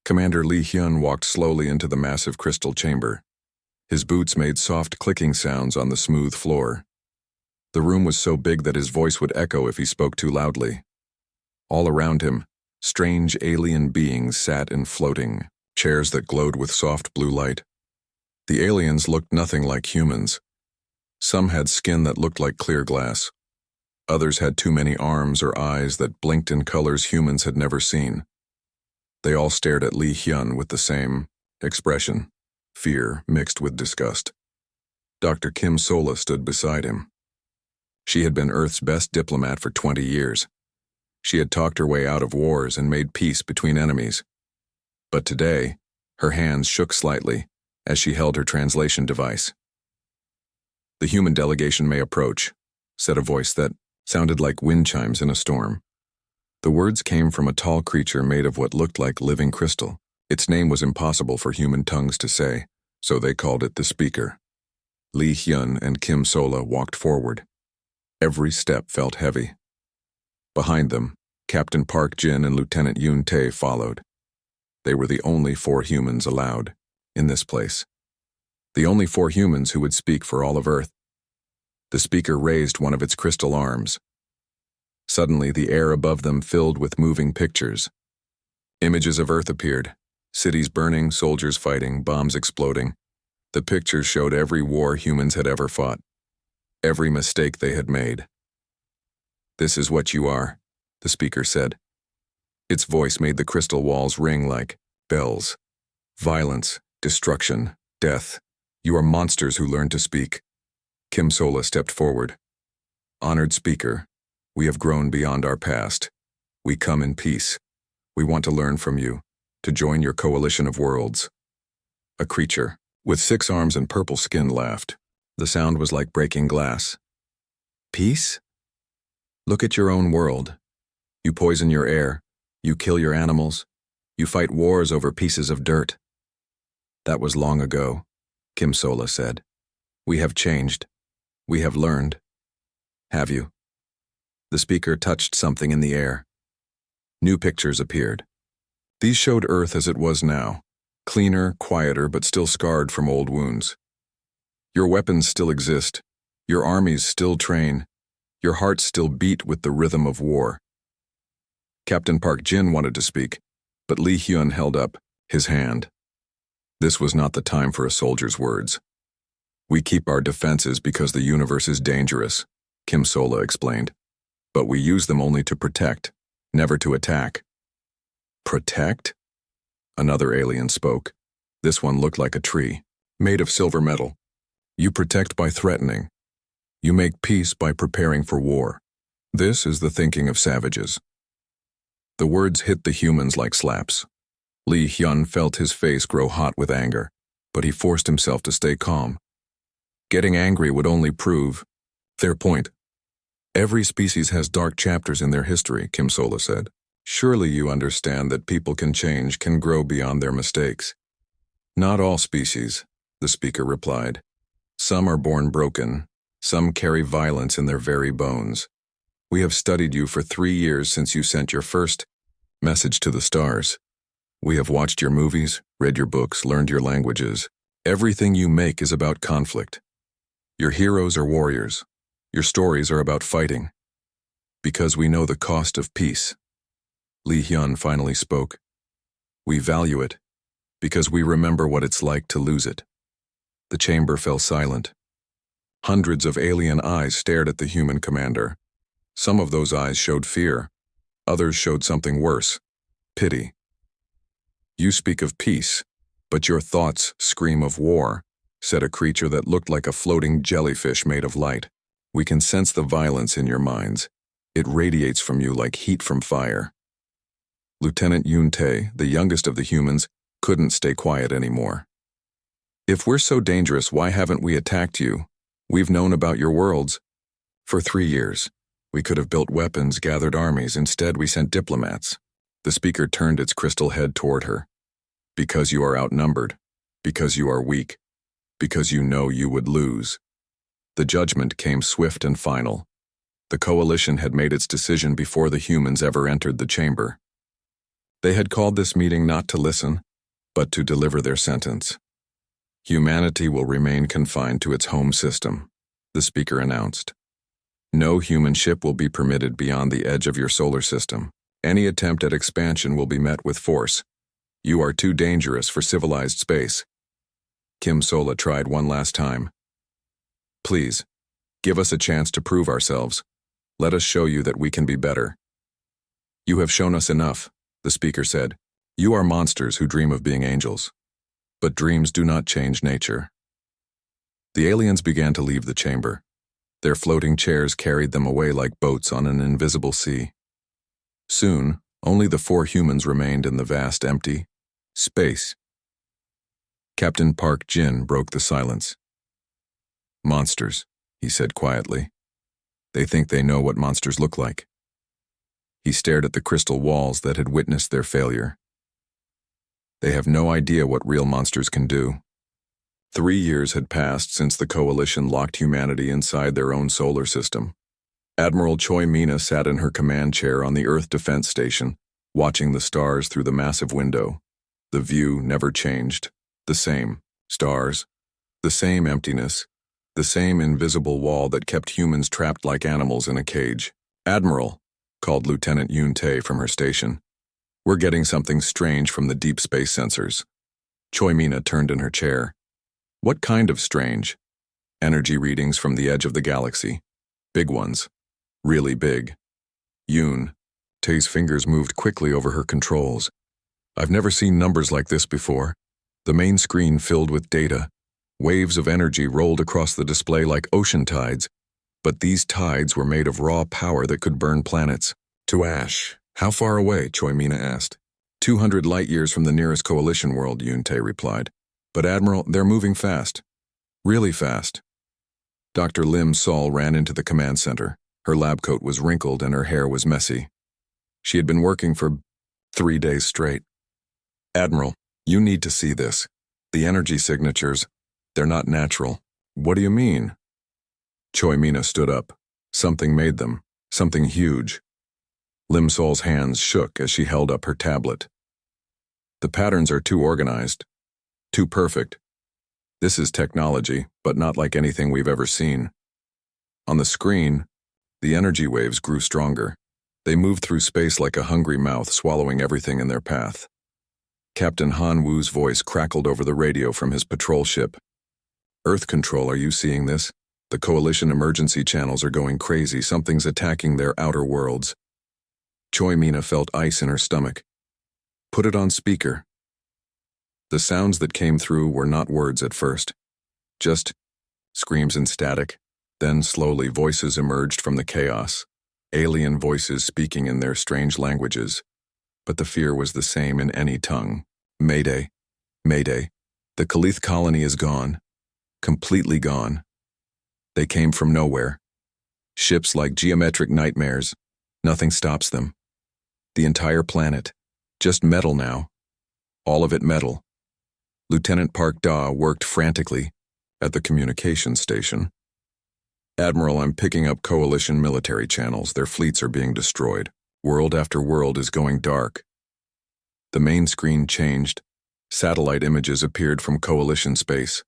Commander Lee Hyun walked slowly into the massive crystal chamber. His boots made soft clicking sounds on the smooth floor. The room was so big that his voice would echo if he spoke too loudly. All around him, strange alien beings sat in floating chairs that glowed with soft blue light. The aliens looked nothing like humans. Some had skin that looked like clear glass. Others had too many arms or eyes that blinked in colors humans had never seen. They all stared at Lee Hyun with the same expression, fear mixed with disgust. Dr. Kim Sola stood beside him. She had been Earth's best diplomat for 20 years. She had talked her way out of wars and made peace between enemies. But today, her hands shook slightly as she held her translation device. "The human delegation may approach," said a voice that sounded like wind chimes in a storm. The words came from a tall creature made of what looked like living crystal. Its name was impossible for human tongues to say, so they called it the Speaker. Lee Hyun and Kim Sola walked forward. Every step felt heavy. Behind them, Captain Park Jin and Lieutenant Yoon Tae followed. They were the only 4 humans allowed in this place. The only 4 humans who would speak for all of Earth. The speaker raised one of its crystal arms. Suddenly, the air above them filled with moving pictures. Images of Earth appeared. Cities burning, soldiers fighting, bombs exploding. The pictures showed every war humans had ever fought. Every mistake they had made. "This is what you are," the speaker said. Its voice made the crystal walls ring like bells. "Violence, destruction, death. You are monsters who learn to speak." Kim Sola stepped forward. "Honored speaker, we have grown beyond our past. We come in peace. We want to learn from you, to join your coalition of worlds." A creature with 6 arms and purple skin laughed. The sound was like breaking glass. "Peace? Look at your own world. You poison your air. You kill your animals. You fight wars over pieces of dirt." "That was long ago," Kim Sola said. "We have changed. We have learned." "Have you?" The speaker touched something in the air. New pictures appeared. These showed Earth as it was now, cleaner, quieter, but still scarred from old wounds. "Your weapons still exist. Your armies still train. Your hearts still beat with the rhythm of war." Captain Park Jin wanted to speak, but Lee Hyun held up his hand. This was not the time for a soldier's words. "We keep our defenses because the universe is dangerous," Kim Sola explained. "But we use them only to protect, never to attack." "Protect?" Another alien spoke. This one looked like a tree, made of silver metal. "You protect by threatening. You make peace by preparing for war. This is the thinking of savages." The words hit the humans like slaps. Lee Hyun felt his face grow hot with anger, but he forced himself to stay calm. Getting angry would only prove their point. "Every species has dark chapters in their history," Kim Sola said. "Surely you understand that people can change, can grow beyond their mistakes." "Not all species," the speaker replied. "Some are born broken. Some carry violence in their very bones. We have studied you for 3 years since you sent your first message to the stars. We have watched your movies, read your books, learned your languages. Everything you make is about conflict. Your heroes are warriors. Your stories are about fighting. Because we know the cost of peace." Lee Hyun finally spoke. "We value it, because we remember what it's like to lose it." The chamber fell silent. Hundreds of alien eyes stared at the human commander. Some of those eyes showed fear. Others showed something worse, pity. "You speak of peace, but your thoughts scream of war," said a creature that looked like a floating jellyfish made of light. "We can sense the violence in your minds. It radiates from you like heat from fire." Lieutenant Yoon Tae, the youngest of the humans, couldn't stay quiet anymore. "If we're so dangerous, why haven't we attacked you? We've known about your worlds. For 3 years. We could have built weapons, gathered armies. Instead, we sent diplomats." The speaker turned its crystal head toward her. "Because you are outnumbered. Because you are weak. Because you know you would lose." The judgment came swift and final. The coalition had made its decision before the humans ever entered the chamber. They had called this meeting not to listen, but to deliver their sentence. Humanity will remain confined to its home system, the speaker announced. No human ship will be permitted beyond the edge of your solar system. Any attempt at expansion will be met with force. You are too dangerous for civilized space. Kim Sola tried one last time. Please, give us a chance to prove ourselves. Let us show you that we can be better. You have shown us enough, the speaker said. You are monsters who dream of being angels. But dreams do not change nature. The aliens began to leave the chamber. Their floating chairs carried them away like boats on an invisible sea. Soon, only the 4 humans remained in the vast empty space. Captain Park Jin broke the silence. Monsters, he said quietly. They think they know what monsters look like. He stared at the crystal walls that had witnessed their failure. They have no idea what real monsters can do. 3 years had passed since the Coalition locked humanity inside their own solar system. Admiral Choi Mina sat in her command chair on the Earth Defense Station, watching the stars through the massive window. The view never changed. The same stars, the same emptiness, the same invisible wall that kept humans trapped like animals in a cage. Admiral, called Lieutenant Yoon Tae from her station. We're getting something strange from the deep space sensors. Choi Mina turned in her chair. What kind of strange? Energy readings from the edge of the galaxy. Big ones. Really big. Yoon Tae's fingers moved quickly over her controls. I've never seen numbers like this before. The main screen filled with data. Waves of energy rolled across the display like ocean tides, but these tides were made of raw power that could burn planets to ash. How far away? Choi Mina asked. 200 light-years from the nearest Coalition world, Yoon Tae replied. But Admiral, they're moving fast. Really fast. Dr. Lim Sol ran into the command center. Her lab coat was wrinkled and her hair was messy. She had been working for 3 days straight. Admiral, you need to see this. The energy signatures, they're not natural. What do you mean? Choi Mina stood up. Something made them. Something huge. Lim Sol's hands shook as she held up her tablet. The patterns are too organized. Too perfect. This is technology, but not like anything we've ever seen. On the screen, the energy waves grew stronger. They moved through space like a hungry mouth swallowing everything in their path. Captain Han Wu's voice crackled over the radio from his patrol ship. Earth Control, are you seeing this? The Coalition emergency channels are going crazy. Something's attacking their outer worlds. Choi Mina felt ice in her stomach. Put it on speaker. The sounds that came through were not words at first. Just screams and static. Then slowly voices emerged from the chaos. Alien voices speaking in their strange languages. But the fear was the same in any tongue. Mayday. Mayday. The Kalith colony is gone. Completely gone. They came from nowhere. Ships like geometric nightmares. Nothing stops them. The entire planet. Just metal now. All of it metal. Lieutenant Park Da worked frantically at the communications station. Admiral, I'm picking up Coalition military channels. Their fleets are being destroyed. World after world is going dark. The main screen changed. Satellite images appeared from Coalition space.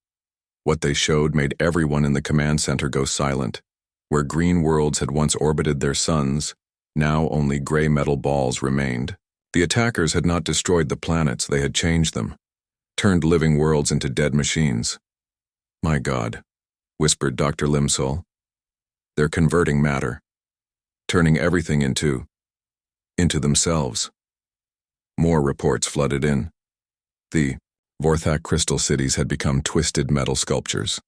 What they showed made everyone in the command center go silent. Where green worlds had once orbited their suns, now only gray metal balls remained. The attackers had not destroyed the planets, they had changed them. Turned living worlds into dead machines. My God, whispered Dr. Lim Sol. They're converting matter. Turning everything into themselves. More reports flooded in. The Vorthak crystal cities had become twisted metal sculptures.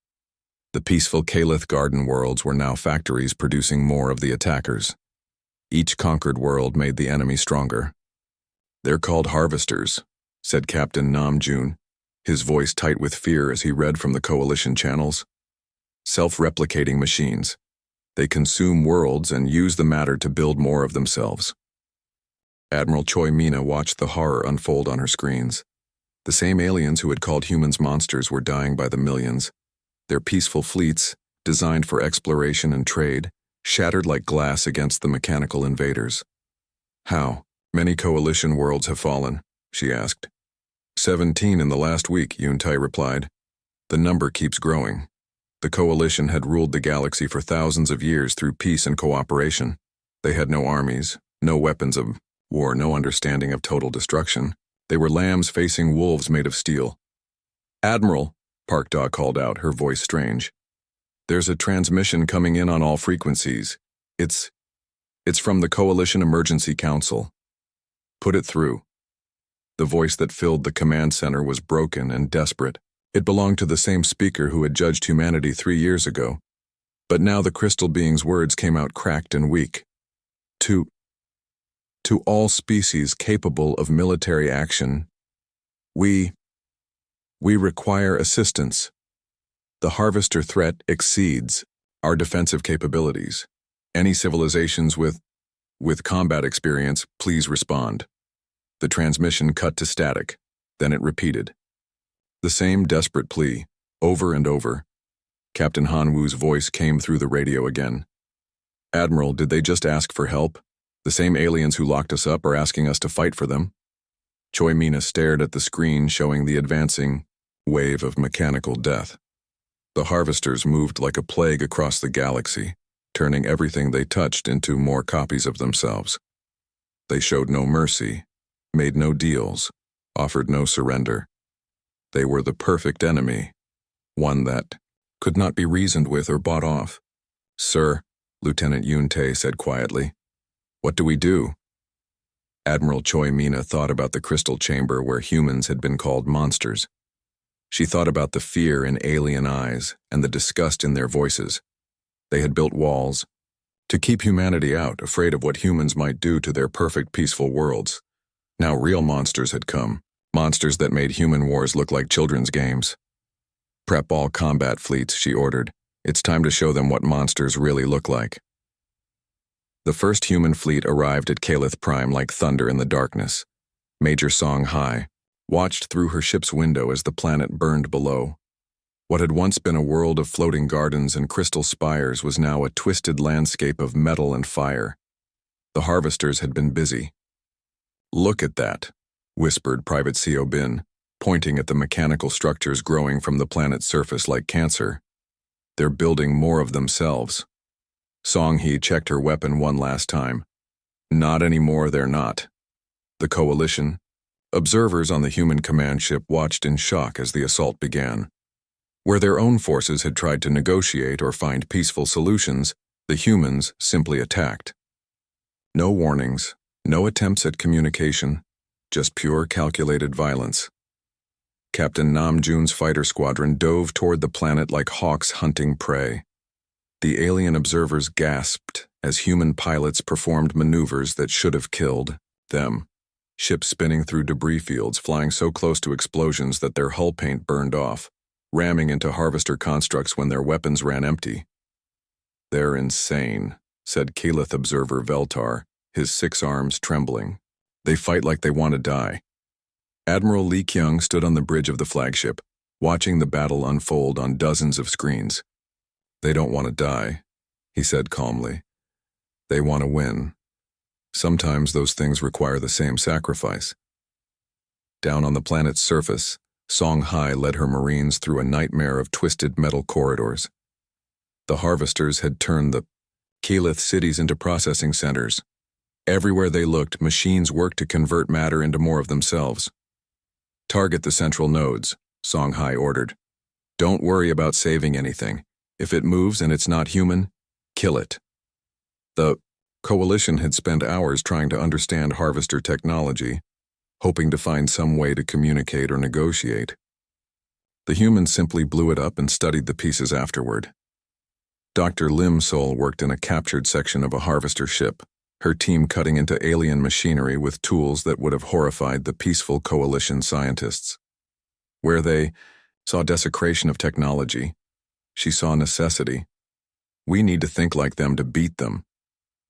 The peaceful Kalith garden worlds were now factories producing more of the attackers. Each conquered world made the enemy stronger. They're called harvesters, said Captain Nam Jun, his voice tight with fear as he read from the Coalition channels. Self-replicating machines. They consume worlds and use the matter to build more of themselves. Admiral Choi Mina watched the horror unfold on her screens. The same aliens who had called humans monsters were dying by the millions. Their peaceful fleets, designed for exploration and trade, shattered like glass against the mechanical invaders. How? Many coalition worlds have fallen, she asked. 17 in the last week, Yuntai replied. The number keeps growing. The coalition had ruled the galaxy for thousands of years through peace and cooperation. They had no armies, no weapons of war, no understanding of total destruction. They were lambs facing wolves made of steel. Admiral, Park Daw called out, her voice strange. There's a transmission coming in on all frequencies. It's from the Coalition Emergency Council. Put it through. The voice that filled the command center was broken and desperate. It belonged to the same speaker who had judged humanity 3 years ago. But now the crystal being's words came out cracked and weak. To all species capable of military action, we require assistance. The harvester threat exceeds our defensive capabilities. Any civilizations with combat experience, please respond. The transmission cut to static, then it repeated. The same desperate plea, over and over. Captain Hanwu's voice came through the radio again. Admiral, did they just ask for help? The same aliens who locked us up are asking us to fight for them? Choi Mina stared at the screen showing the advancing wave of mechanical death. The harvesters moved like a plague across the galaxy, turning everything they touched into more copies of themselves. They showed no mercy, made no deals, offered no surrender. They were the perfect enemy, one that could not be reasoned with or bought off. Sir, Lieutenant Yuntai said quietly, what do we do? Admiral Choi Mina thought about the crystal chamber where humans had been called monsters. She thought about the fear in alien eyes and the disgust in their voices. They had built walls to keep humanity out, afraid of what humans might do to their perfect, peaceful worlds. Now real monsters had come, monsters that made human wars look like children's games. Prep all combat fleets, she ordered. It's time to show them what monsters really look like. The first human fleet arrived at Kalith Prime like thunder in the darkness. Major Song Hai watched through her ship's window as the planet burned below. What had once been a world of floating gardens and crystal spires was now a twisted landscape of metal and fire. The harvesters had been busy. Look at that, whispered Private Seo Bin, pointing at the mechanical structures growing from the planet's surface like cancer. They're building more of themselves. Song Hee checked her weapon one last time. Not anymore, they're not. The coalition, observers on the human command ship watched in shock as the assault began. Where their own forces had tried to negotiate or find peaceful solutions, the humans simply attacked. No warnings, no attempts at communication, just pure calculated violence. Captain Namjoon's fighter squadron dove toward the planet like hawks hunting prey. The alien observers gasped as human pilots performed maneuvers that should have killed them. Ships spinning through debris fields, flying so close to explosions that their hull paint burned off, ramming into harvester constructs when their weapons ran empty. They're insane, said Kalith observer Veltar, his 6 arms trembling. They fight like they want to die. Admiral Li Kyung stood on the bridge of the flagship, watching the battle unfold on dozens of screens. They don't want to die, he said calmly. They want to win. Sometimes those things require the same sacrifice. Down on the planet's surface, Song Hai led her Marines through a nightmare of twisted metal corridors. The harvesters had turned the Kalith cities into processing centers. Everywhere they looked, machines worked to convert matter into more of themselves. Target the central nodes, Song Hai ordered. Don't worry about saving anything. If it moves and it's not human, kill it. The coalition had spent hours trying to understand harvester technology, hoping to find some way to communicate or negotiate. The humans simply blew it up and studied the pieces afterward. Dr. Lim Sol worked in a captured section of a harvester ship, her team cutting into alien machinery with tools that would have horrified the peaceful coalition scientists. Where they saw desecration of technology, she saw necessity. We need to think like them to beat them,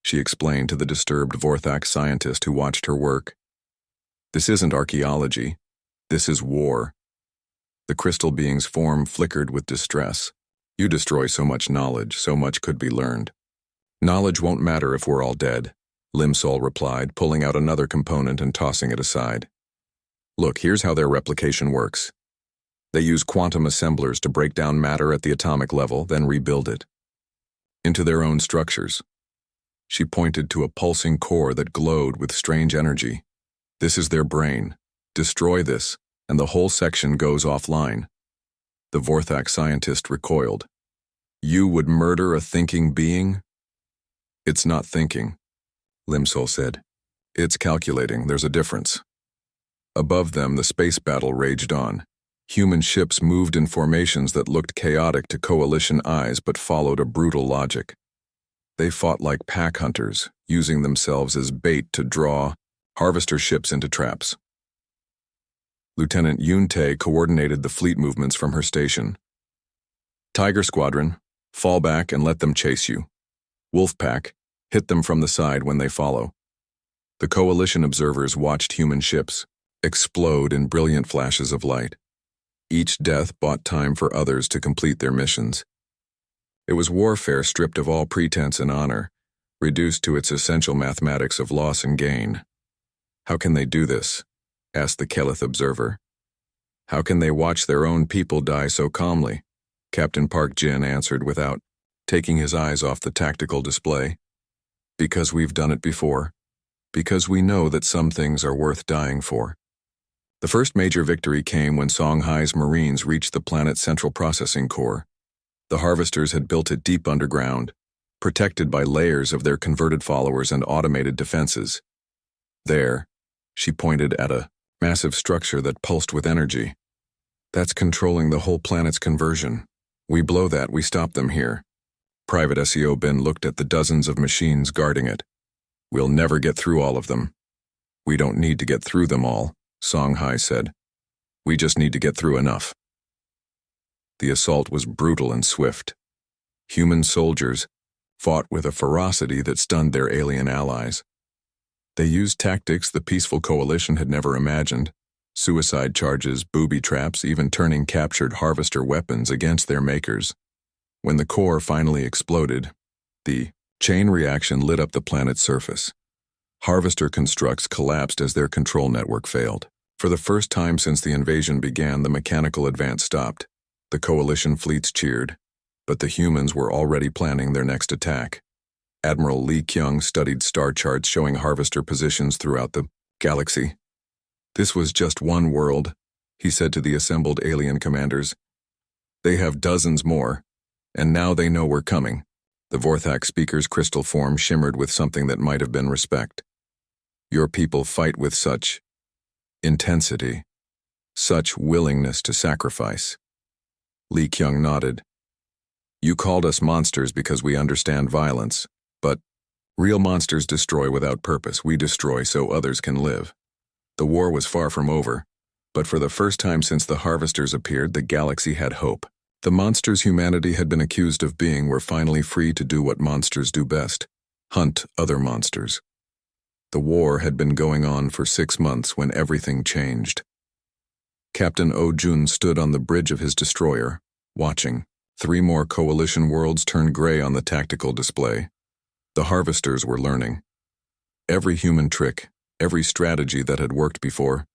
she explained to the disturbed Vorthak scientist who watched her work. This isn't archaeology. This is war. The crystal being's form flickered with distress. You destroy so much knowledge, so much could be learned. Knowledge won't matter if we're all dead. Limsol replied, pulling out another component and tossing it aside. Look, here's how their replication works. They use quantum assemblers to break down matter at the atomic level, then rebuild it into their own structures. She pointed to a pulsing core that glowed with strange energy. This is their brain. Destroy this, and the whole section goes offline. The Vorthak scientist recoiled. You would murder a thinking being? It's not thinking, Limsol said. It's calculating. There's a difference. Above them, the space battle raged on. Human ships moved in formations that looked chaotic to coalition eyes but followed a brutal logic. They fought like pack hunters, using themselves as bait to draw harvester ships into traps. Lieutenant Yunte coordinated the fleet movements from her station. Tiger Squadron, fall back and let them chase you. Wolfpack, hit them from the side when they follow. The coalition observers watched human ships explode in brilliant flashes of light. Each death bought time for others to complete their missions. It was warfare stripped of all pretense and honor, reduced to its essential mathematics of loss and gain. How can they do this? Asked the Kelith observer. How can they watch their own people die so calmly? Captain Park Jin answered without taking his eyes off the tactical display. Because we've done it before. Because we know that some things are worth dying for. The first major victory came when Songhai's Marines reached the planet's central processing core. The harvesters had built it deep underground, protected by layers of their converted followers and automated defenses. There, she pointed at a massive structure that pulsed with energy. That's controlling the whole planet's conversion. We blow that, we stop them here. Private SEO Bin looked at the dozens of machines guarding it. We'll never get through all of them. We don't need to get through them all, Songhai said. We just need to get through enough. The assault was brutal and swift. Human soldiers fought with a ferocity that stunned their alien allies. They used tactics the peaceful coalition had never imagined, suicide charges, booby traps, even turning captured harvester weapons against their makers. When the core finally exploded, the chain reaction lit up the planet's surface. Harvester constructs collapsed as their control network failed. For the first time since the invasion began, the mechanical advance stopped. The coalition fleets cheered, but the humans were already planning their next attack. Admiral Li Kyung studied star charts showing harvester positions throughout the galaxy. This was just one world, he said to the assembled alien commanders. They have dozens more, and now they know we're coming. The Vorthak speaker's crystal form shimmered with something that might have been respect. Your people fight with such intensity, such willingness to sacrifice. Li Kyung nodded. You called us monsters because we understand violence, but real monsters destroy without purpose. We destroy so others can live. The war was far from over, but for the first time since the harvesters appeared, the galaxy had hope. The monsters humanity had been accused of being were finally free to do what monsters do best, hunt other monsters. The war had been going on for 6 months when everything changed. Captain Oh Jun stood on the bridge of his destroyer, watching. 3 more coalition worlds turned gray on the tactical display. The harvesters were learning. Every human trick, every strategy that had worked before,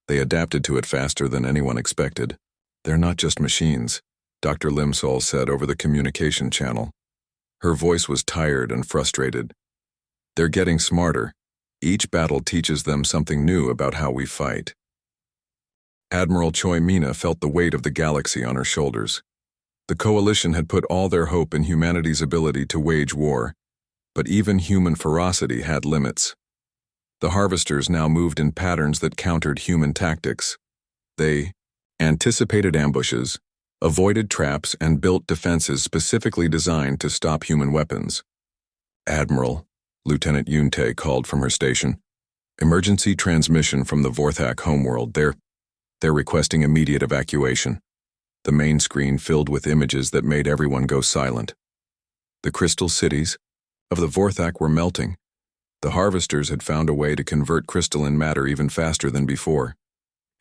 they adapted to it faster than anyone expected. They're not just machines, Dr. Limsol said over the communication channel. Her voice was tired and frustrated. They're getting smarter. Each battle teaches them something new about how we fight. Admiral Choi Mina felt the weight of the galaxy on her shoulders. The coalition had put all their hope in humanity's ability to wage war, but even human ferocity had limits. The harvesters now moved in patterns that countered human tactics. They anticipated ambushes, avoided traps, and built defenses specifically designed to stop human weapons. Admiral, Lieutenant Yunte called from her station. Emergency transmission from the Vorthak homeworld. They're requesting immediate evacuation. The main screen filled with images that made everyone go silent. The crystal cities of the Vorthak were melting. The harvesters had found a way to convert crystalline matter even faster than before.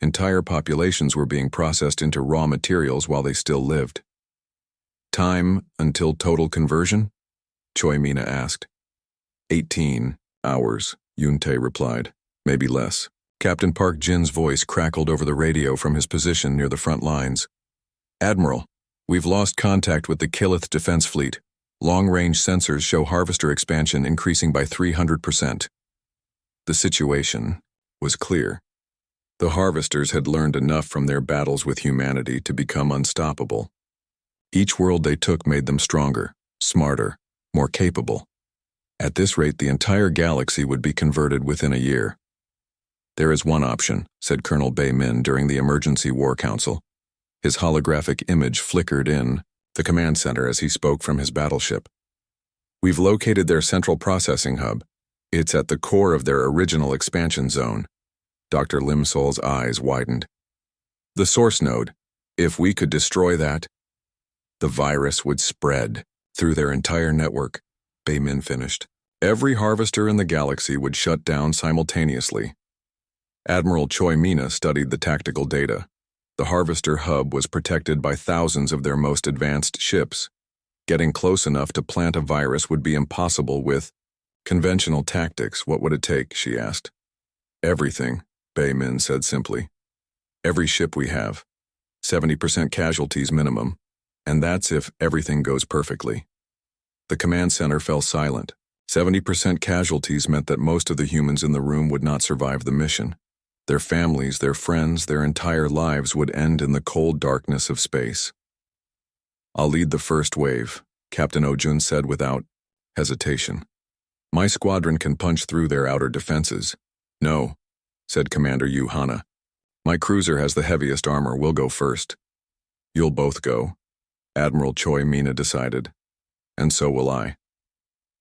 Entire populations were being processed into raw materials while they still lived. Time until total conversion? Choi Mina asked. 18, Hours, Yunte replied. Maybe less. Captain Park Jin's voice crackled over the radio from his position near the front lines. Admiral, we've lost contact with the Killith Defense Fleet. Long-range sensors show harvester expansion increasing by 300%. The situation was clear. The harvesters had learned enough from their battles with humanity to become unstoppable. Each world they took made them stronger, smarter, more capable. At this rate, the entire galaxy would be converted within a year. There is one option, said Colonel Bei Min during the Emergency War Council. His holographic image flickered in the command center as he spoke from his battleship. We've located their central processing hub. It's at the core of their original expansion zone. Dr. Lim Sol's eyes widened. The source node. If we could destroy that, the virus would spread through their entire network, Bei Min finished. Every harvester in the galaxy would shut down simultaneously. Admiral Choi Mina studied the tactical data. The harvester hub was protected by thousands of their most advanced ships. Getting close enough to plant a virus would be impossible with conventional tactics. What would it take, she asked. Everything, Bei Min said simply. Every ship we have. 70% casualties minimum. And that's if everything goes perfectly. The command center fell silent. 70% casualties meant that most of the humans in the room would not survive the mission. Their families, their friends, their entire lives would end in the cold darkness of space. I'll lead the first wave, Captain Ojun said without hesitation. My squadron can punch through their outer defenses. No, said Commander Yu Hana. My cruiser has the heaviest armor. We'll go first. You'll both go, Admiral Choi Mina decided. And so will I.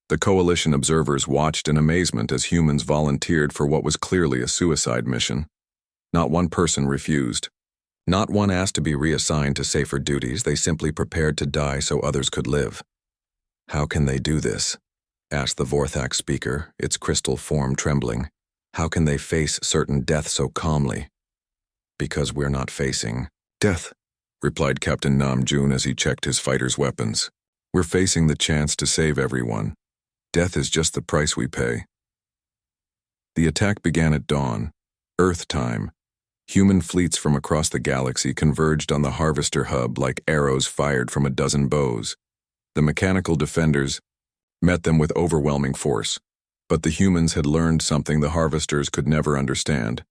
The coalition observers watched in amazement as humans volunteered for what was clearly a suicide mission. Not one person refused. Not one asked to be reassigned to safer duties. They simply prepared to die so others could live. How can they do this? Asked the Vorthak speaker, its crystal form trembling. How can they face certain death so calmly? Because we're not facing death, replied Captain Namjoon as he checked his fighter's weapons. We're facing the chance to save everyone. Death is just the price we pay. The attack began at dawn, Earth time. Human fleets from across the galaxy converged on the Harvester hub like arrows fired from a dozen bows. The mechanical defenders met them with overwhelming force, but the humans had learned something the Harvesters could never understand.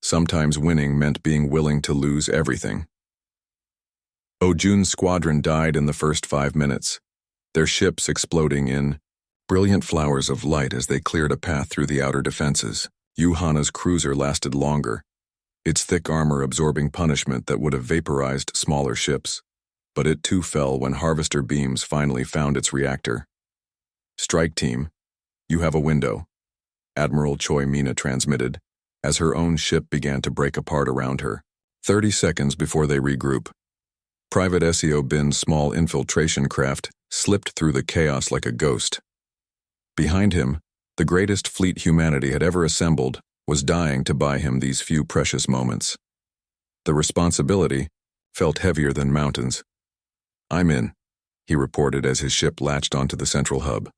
Sometimes winning meant being willing to lose everything. Ojun's squadron died in the first 5 minutes, their ships exploding in brilliant flowers of light as they cleared a path through the outer defenses. Yu Hana's cruiser lasted longer, its thick armor absorbing punishment that would have vaporized smaller ships. But it too fell when Harvester beams finally found its reactor. Strike team, you have a window, Admiral Choi Mina transmitted, as her own ship began to break apart around her. 30 seconds before they regroup. Private Seo Bin's small infiltration craft slipped through the chaos like a ghost. Behind him, the greatest fleet humanity had ever assembled was dying to buy him these few precious moments. The responsibility felt heavier than mountains. I'm in, he reported as his ship latched onto the central hub.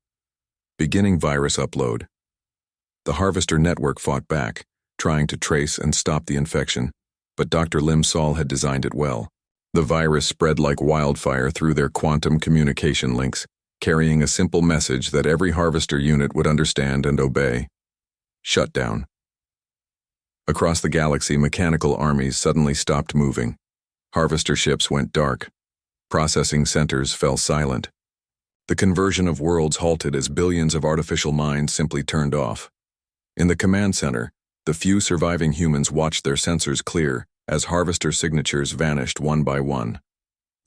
Beginning virus upload. The Harvester network fought back, trying to trace and stop the infection, but Dr. Lim Sol had designed it well. The virus spread like wildfire through their quantum communication links, carrying a simple message that every Harvester unit would understand and obey. Shutdown. Across the galaxy, mechanical armies suddenly stopped moving. Harvester ships went dark. Processing centers fell silent. The conversion of worlds halted as billions of artificial minds simply turned off. In the command center, the few surviving humans watched their sensors clear as Harvester signatures vanished one by one.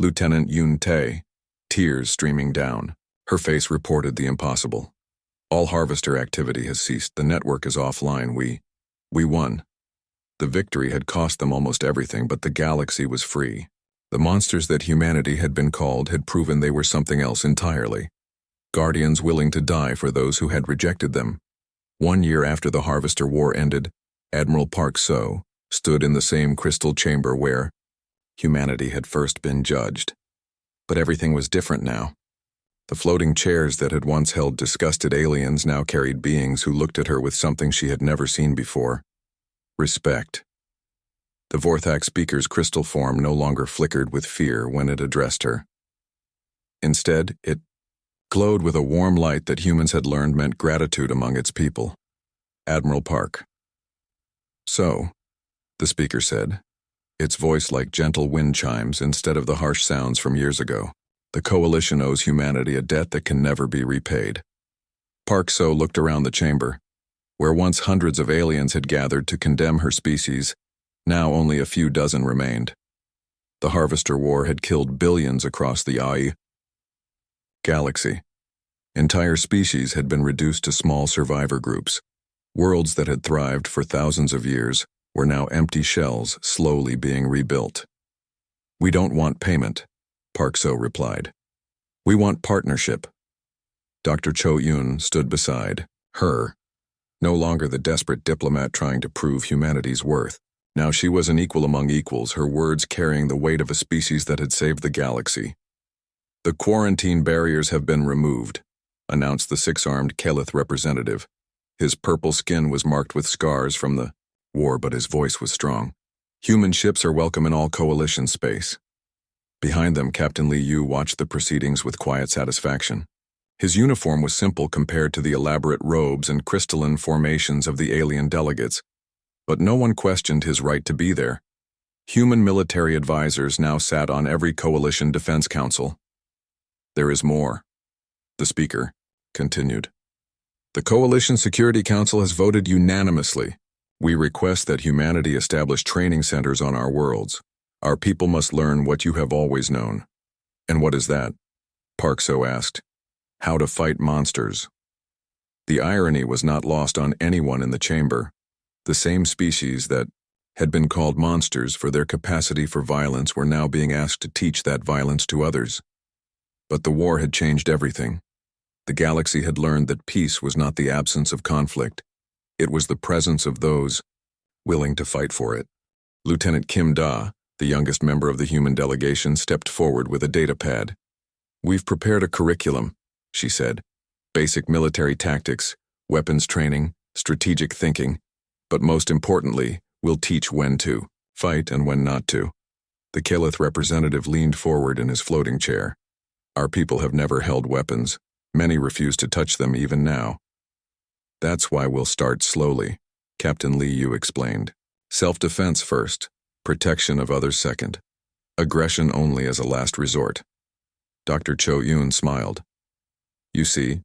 Lieutenant Yun Tae, tears streaming down. Her face reported the impossible. All Harvester activity has ceased. The network is offline. We won. The victory had cost them almost everything, but the galaxy was free. The monsters that humanity had been called had proven they were something else entirely. Guardians willing to die for those who had rejected them. 1 year after the Harvester War ended, Admiral Park So stood in the same crystal chamber where humanity had first been judged. But everything was different now. The floating chairs that had once held disgusted aliens now carried beings who looked at her with something she had never seen before. Respect. The Vorthak speaker's crystal form no longer flickered with fear when it addressed her. Instead, it glowed with a warm light that humans had learned meant gratitude among its people. Admiral Park. So, the speaker said, its voice like gentle wind chimes instead of the harsh sounds from years ago. The Coalition owes humanity a debt that can never be repaid. Park So looked around the chamber. Where once hundreds of aliens had gathered to condemn her species, now only a few dozen remained. The Harvester War had killed billions across the AI galaxy. Entire species had been reduced to small survivor groups. Worlds that had thrived for thousands of years were now empty shells slowly being rebuilt. We don't want payment, Park So replied. We want partnership. Dr. Cho Yun stood beside her, no longer the desperate diplomat trying to prove humanity's worth. Now she was an equal among equals, her words carrying the weight of a species that had saved the galaxy. The quarantine barriers have been removed, announced the six-armed Kelith representative. His purple skin was marked with scars from the war, but his voice was strong. Human ships are welcome in all Coalition space. Behind them, Captain Li Yu watched the proceedings with quiet satisfaction. His uniform was simple compared to the elaborate robes and crystalline formations of the alien delegates, but no one questioned his right to be there. Human military advisors now sat on every Coalition Defense Council. There is more, the speaker continued. The Coalition Security Council has voted unanimously. We request that humanity establish training centers on our worlds. Our people must learn what you have always known. And what is that? Park So asked. How to fight monsters. The irony was not lost on anyone in the chamber. The same species that had been called monsters for their capacity for violence were now being asked to teach that violence to others. But the war had changed everything. The galaxy had learned that peace was not the absence of conflict. It was the presence of those willing to fight for it. Lieutenant Kim Da, the youngest member of the human delegation, stepped forward with a data pad. We've prepared a curriculum, she said. Basic military tactics, weapons training, strategic thinking, but most importantly, we'll teach when to fight and when not to. The Kelith representative leaned forward in his floating chair. Our people have never held weapons. Many refuse to touch them even now. That's why we'll start slowly, Captain Li Yu explained. Self-defense first, protection of others second. Aggression only as a last resort. Dr. Cho Yun smiled. You see,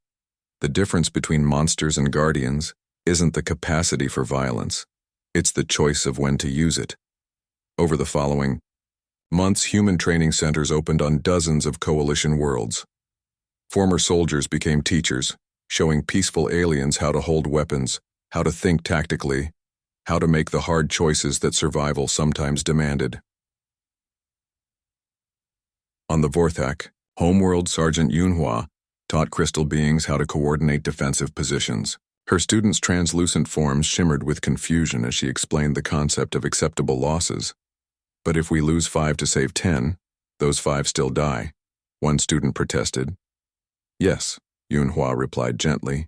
the difference between monsters and guardians isn't the capacity for violence. It's the choice of when to use it. Over the following months, human training centers opened on dozens of Coalition worlds. Former soldiers became teachers, showing peaceful aliens how to hold weapons, how to think tactically, how to make the hard choices that survival sometimes demanded. On the Vorthak, homeworld Sergeant Yunhua taught crystal beings how to coordinate defensive positions. Her students' translucent forms shimmered with confusion as she explained the concept of acceptable losses. But if we lose 5 to save 10, those 5 still die, one student protested. Yes, Yunhua replied gently.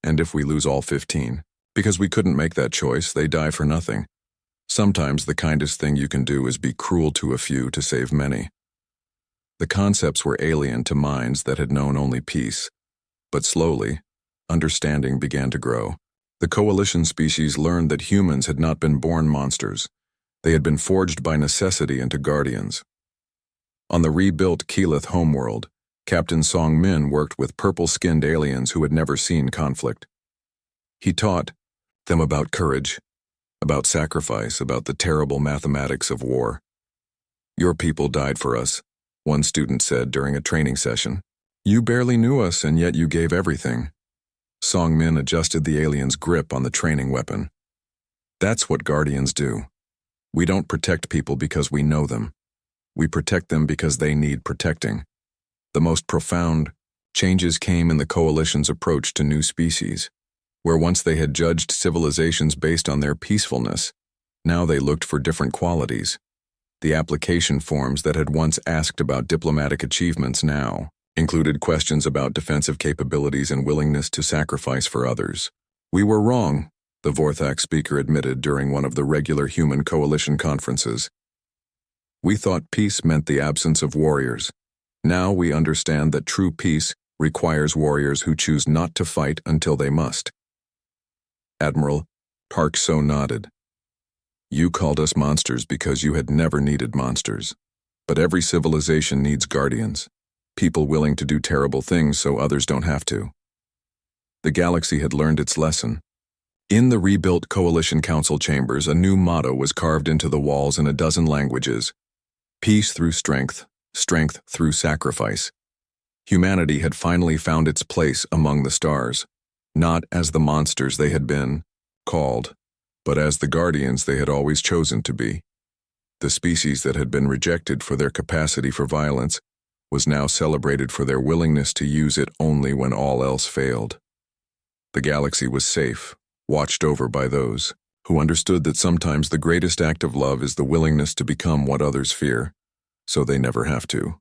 And if we lose all 15, because we couldn't make that choice, they die for nothing. Sometimes the kindest thing you can do is be cruel to a few to save many. The concepts were alien to minds that had known only peace, but slowly, understanding began to grow. The Coalition species learned that humans had not been born monsters. They had been forged by necessity into guardians. On the rebuilt Kelith homeworld, Captain Song Min worked with purple-skinned aliens who had never seen conflict. He taught them about courage, about sacrifice, about the terrible mathematics of war. Your people died for us, one student said during a training session. You barely knew us, and yet you gave everything. Song Min adjusted the alien's grip on the training weapon. That's what guardians do. We don't protect people because we know them. We protect them because they need protecting. The most profound changes came in the Coalition's approach to new species. Where once they had judged civilizations based on their peacefulness, now they looked for different qualities. The application forms that had once asked about diplomatic achievements now included questions about defensive capabilities and willingness to sacrifice for others. We were wrong, the Vorthak speaker admitted during one of the regular Human Coalition conferences. We thought peace meant the absence of warriors. Now we understand that true peace requires warriors who choose not to fight until they must. Admiral Park So nodded. You called us monsters because you had never needed monsters. But every civilization needs guardians, people willing to do terrible things so others don't have to. The galaxy had learned its lesson. In the rebuilt Coalition Council chambers, a new motto was carved into the walls in a dozen languages. Peace through strength, strength through sacrifice. Humanity had finally found its place among the stars, not as the monsters they had been called, but as the guardians they had always chosen to be. The species that had been rejected for their capacity for violence was now celebrated for their willingness to use it only when all else failed. The galaxy was safe, watched over by those who understood that sometimes the greatest act of love is the willingness to become what others fear, so they never have to.